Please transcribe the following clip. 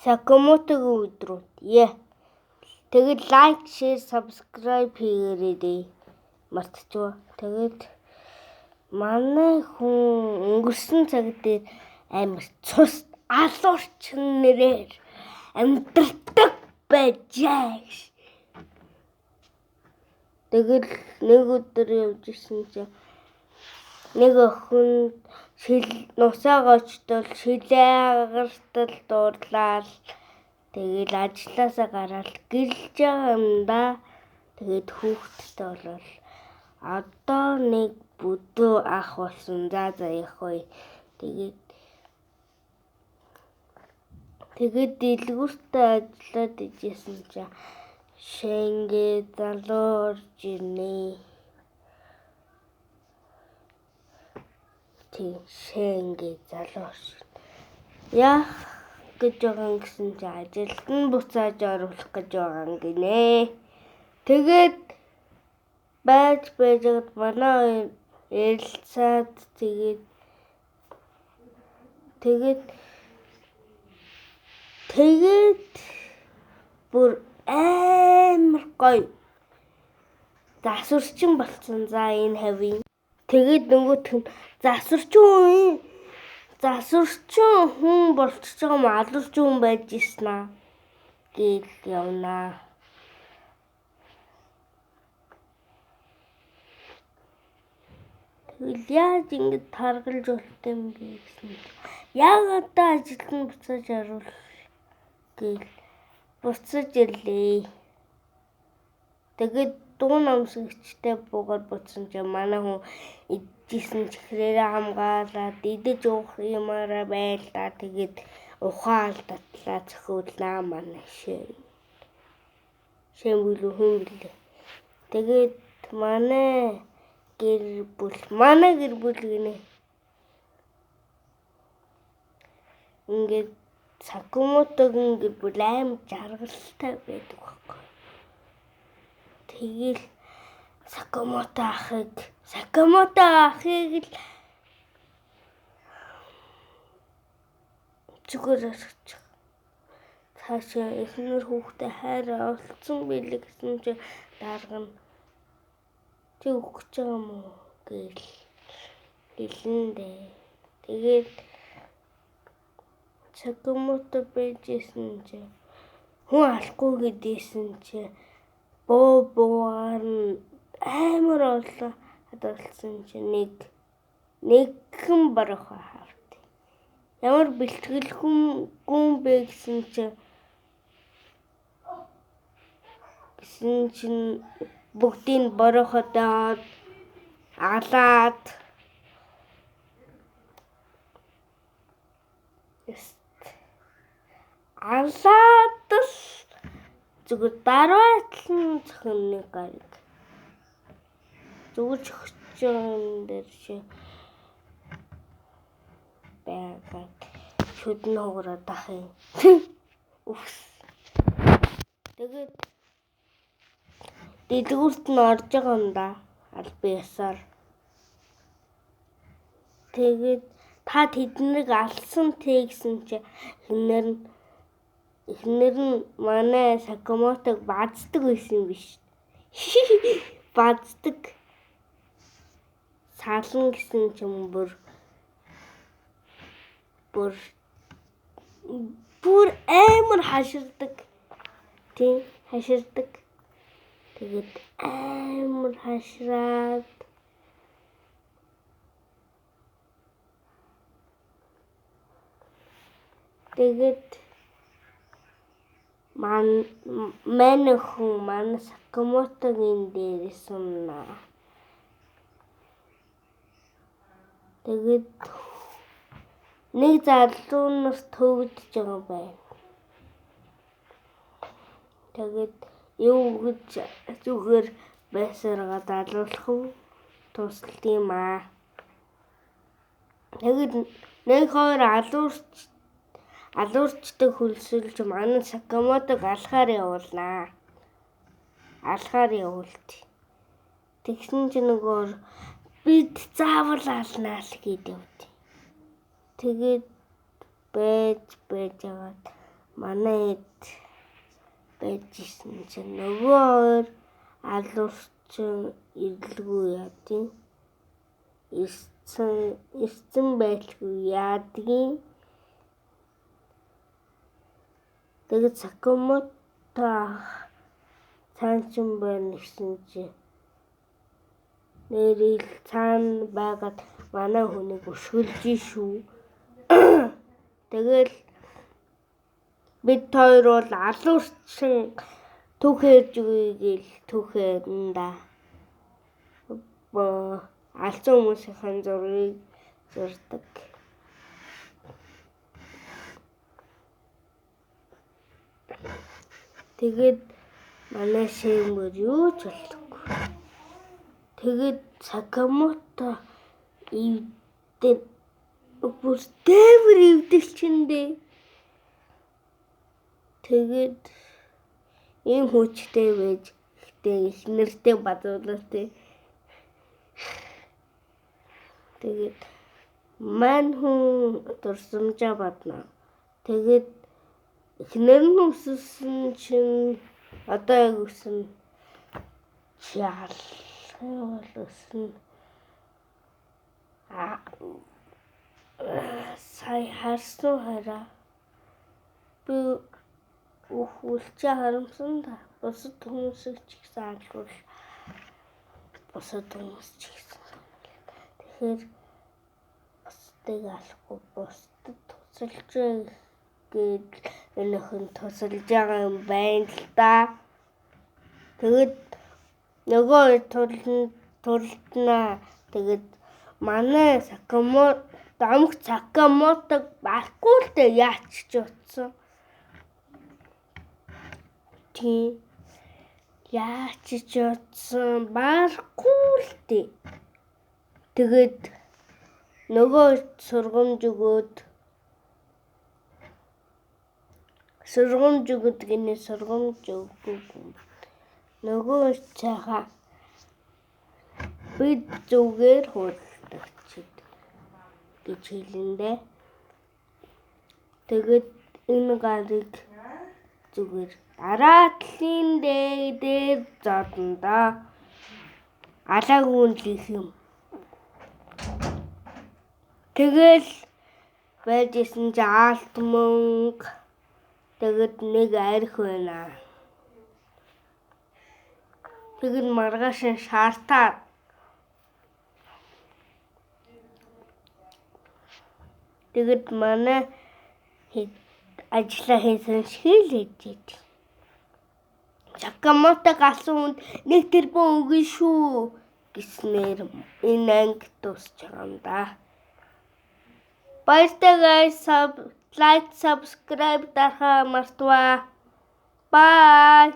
Сакамото өдрүүд. Тэгээд лайк, шеэр, subscribe хийгээрэй дээ. Мартчихваа. Тэгээд манай хүн өнгөрсөн цаг дээр амар цус алуурчин нэрээр амьдардаг байжээ. Тэгэл нэг өдөр явж исэн чинь нэг охин нусаагаа очтол шилээ агартал дуурлаа. Тэгэл ажилласаа гараад гэлж байгаа юм да. Тэгээд хүүхдтэй болол одоо нэг бүдүү ах болсон. За яах вэ? Тэгээд дэлгүүртээ ажиллаад ижсэн чинь шэнгээ залуу орж ирнэ. Шэнгээ залуу орж яах гэж байгаа гэсэн чинь ажилд нь буцааж оруулах гэж байгаа юм гинэ. Тэгээд байж байгаад манай ярилцаад тэгээд бүр амар гоё засварчин болсон. За энэ хавийн. Тэгээд нөгөөх нь засварчин хүн болчихж байгаа юм алуурчин хүн байж ирсэн аа гэж явнаа. Тэгэл яаж ингэж таргалж болт юм бэ гэсэн. Яг одоо ажилд нь буцааж оруулах гэл буцаж ирлээ. Тэгээд дуу намсагчтай буугаад буцсан чинь манай хүн идчихсэн чихрээрээ хамгаалаад идэж уух юмараа байлаа. Тэгээд ухаан алдатлаа зөхиулнаа манай шэм бүлүү хүн билээ. Тэгээд манай гэр бүл гинэ. Ингээд Сакамотогийн гэр бүл аим жаргалтай байдаг байхгүй. Тэгэл Сакамото ахыг л зүгээр асууж байгаа. Цаашаа эхнэр хүүхдээ хайраа олцсон билээ гэсэн чинь дарга нь чи өгч байгаа юм уу гэл хэлэн дээ. Тэгээд Сакамото байжсэн чи хүн алахгүй гэдээсэн чи буугаар нь амар олон хадгалсан чи нэгхэн барах хавт. Ямар бэлтгэл гүн бэ гэсэн чинь бүгдийг бороход алаад зүгээр дараатлан зохино гараг. Зүгээр зохиж байгаа юм дээр чи байгаад шүдэн хугараад ах юм. Үхс. Тэгээд дэлгүүрт нь орж байгаа юм да. Албан ёсоор. Тэгээд та тэднийг алсан гэсэн чи эхнэр нь манай Сакамотог бааздаг байсан биш. Бааздаг. Сална гэсэн чинь бүр амар хаширдаг. Тийм хаширдаг. Тэгээд амар хашраад тэгээд манай Сакамотогийн дээр сумнаа. Тэгээд нэг залуу нар төвөдөж байгаа байна. Тэгээд юу гэж зүгээр байсараа залуулах уу? Тусалт юм аа. Тэгээд нэг хоёр алуурчдаг хөлсөлж манай Сакамотог алхаар явуулнаа. Алхаар явуулт. Тэгсэн чинь нөгөө бид заавал алнаа л гээд явд. Тэгээд байж байгаад манайд байж исэн чинь нөгөө хоёр алуурчин ирлгүй яадیں۔ Ирсэн байлгүй яадгийн. Тэгээд Сакамото цаанчин байна гэсэн чинь нэрийг цаана байгаад манай хүнийг өшгөлж шүү. Тэгэл бид хоёр бол алуурчин түүхээрж үгүй гэл түүхээнда алцсан хүмүүсийн зургийг зурдаг. Тэгээд манай шимээр юу ч болдоггүй. Тэгээд Сакамото ивдэн бүр тэмэр ивдэлчэндээ. Тэгээд ийм хүчтэй байж ихтэй их нэртэй бадуулаатай. Тэгээд мань хүн дурсамжаа бадна. Тэгээд эхнэр нь өссөн чинь одоо яг өсөн чаал өсөн. Сая харсан хараа. Би өхүүлчээ харамсан да. Бусад хүмүүсийг ч ихсэн алуул. Бусад хүмүүс ч ихсэн. Тэгэхээр бусдыг алахгүй бусдад тусалж гээд өнөөхөн тусалж байгаа юм байна л да. Тэгээд нөгөө тулднаа. Тэгээд манай Сакамотог барахгүй л дээ яач ч утсан. Тийм. Яач ч утсан барахгүй л дээ. Тэгээд нөгөө сургамж өгөөд гинэ сургамж өгөөгүй. Нөгөө цаха бид зүгээр худалдагчид гэж хэлэндээ. Тэгээд энэ гарыг зүгээр дараа талын дээр зодно да. Алаагүй л их юм. Тэгэл байж исэн чи алт мөнгө. Тэгээд нэг арх байна. Тэгэд маргааш нь шаартаа. Тэгэд манай ажлаа хийсэн шиг л хийж идэв. Сакамото галсан хүнд нэг тэрбум өгнө шүү гэснээр энэ анги дуусч байгаа юм да. Баяртай guys, like, subscribe дарахаа мартаваа. Bye.